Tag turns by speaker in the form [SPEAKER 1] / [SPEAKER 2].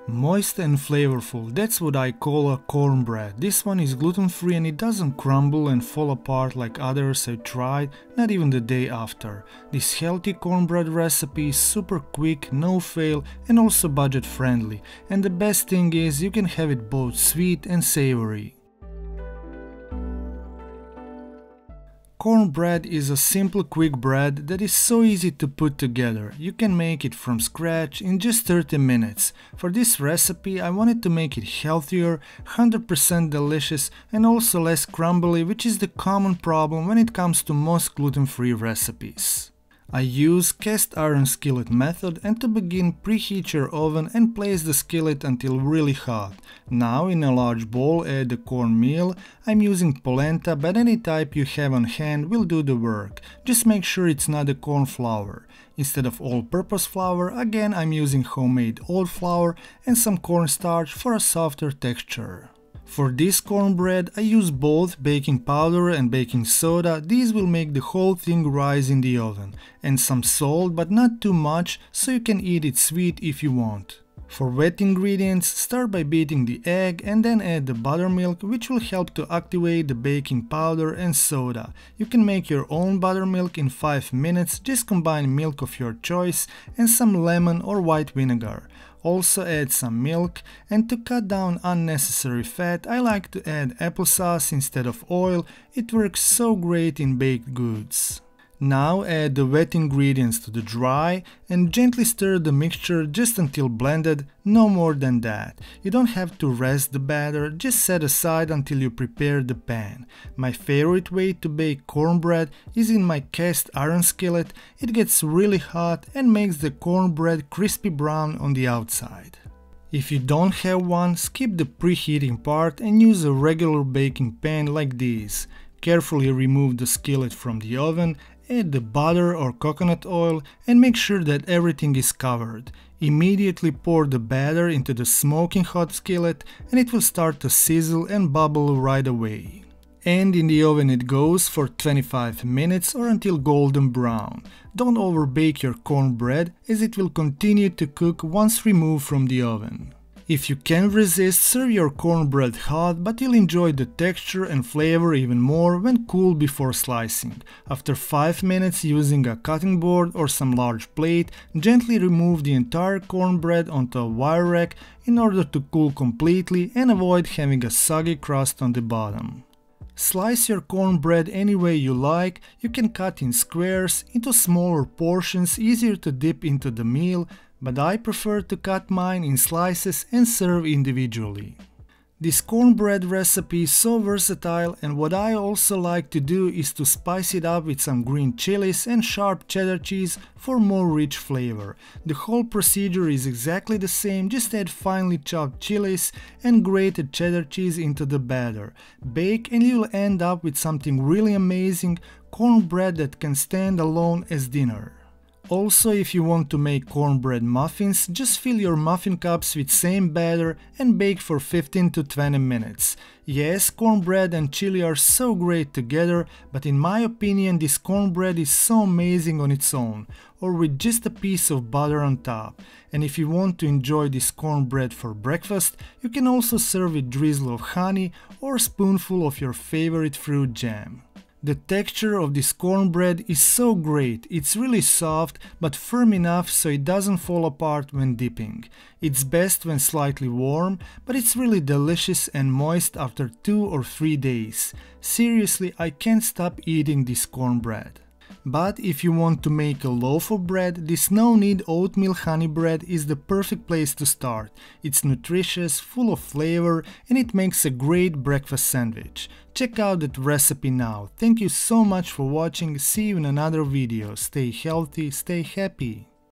[SPEAKER 1] Moist and flavorful, that's what I call a cornbread. This one is gluten-free and it doesn't crumble and fall apart like others I tried, not even the day after. This healthy cornbread recipe is super quick, no fail, and also budget friendly. And the best thing is you can have it both sweet and savory. Cornbread is a simple quick bread that is so easy to put together. You can make it from scratch in just 30 minutes. For this recipe I wanted to make it healthier, 100% delicious and also less crumbly, which is the common problem when it comes to most gluten-free recipes. I use cast iron skillet method, and to begin, preheat your oven and place the skillet until really hot. Now in a large bowl add the cornmeal. I'm using polenta, but any type you have on hand will do the work. Just make sure it's not a corn flour. Instead of all-purpose flour, again I'm using homemade oat flour and some cornstarch for a softer texture. For this cornbread I use both baking powder and baking soda. These will make the whole thing rise in the oven. And some salt, but not too much, so you can eat it sweet if you want. For wet ingredients, start by beating the egg and then add the buttermilk, which will help to activate the baking powder and soda. You can make your own buttermilk in 5 minutes, just combine milk of your choice and some lemon or white vinegar. Also add some milk, and to cut down unnecessary fat I like to add applesauce instead of oil. It works so great in baked goods. Now add the wet ingredients to the dry and gently stir the mixture just until blended, no more than that. You don't have to rest the batter, just set aside until you prepare the pan. My favorite way to bake cornbread is in my cast iron skillet. It gets really hot and makes the cornbread crispy brown on the outside. If you don't have one, skip the preheating part and use a regular baking pan like this. Carefully remove the skillet from the oven, add the butter or coconut oil and make sure that everything is covered. Immediately pour the batter into the smoking hot skillet and it will start to sizzle and bubble right away. And in the oven it goes for 25 minutes or until golden brown. Don't overbake your cornbread as it will continue to cook once removed from the oven. If you can resist, serve your cornbread hot, but you'll enjoy the texture and flavor even more when cool before slicing. After 5 minutes, using a cutting board or some large plate, gently remove the entire cornbread onto a wire rack in order to cool completely and avoid having a soggy crust on the bottom. Slice your cornbread any way you like. You can cut in squares, into smaller portions, easier to dip into the meal, but I prefer to cut mine in slices and serve individually. This cornbread recipe is so versatile, and what I also like to do is to spice it up with some green chilies and sharp cheddar cheese for more rich flavor. The whole procedure is exactly the same, just add finely chopped chilies and grated cheddar cheese into the batter. Bake and you'll end up with something really amazing, cornbread that can stand alone as dinner. Also, if you want to make cornbread muffins, just fill your muffin cups with same batter and bake for 15 to 20 minutes. Yes, cornbread and chili are so great together, but in my opinion this cornbread is so amazing on its own, or with just a piece of butter on top. And if you want to enjoy this cornbread for breakfast, you can also serve with drizzle of honey or a spoonful of your favorite fruit jam. The texture of this cornbread is so great. It's really soft but firm enough so it doesn't fall apart when dipping. It's best when slightly warm, but it's really delicious and moist after 2 or 3 days. Seriously, I can't stop eating this cornbread. But if you want to make a loaf of bread, this no-knead oatmeal honey bread is the perfect place to start. It's nutritious, full of flavor, and it makes a great breakfast sandwich. Check out that recipe now. Thank you so much for watching. See you in another video. Stay healthy, stay happy.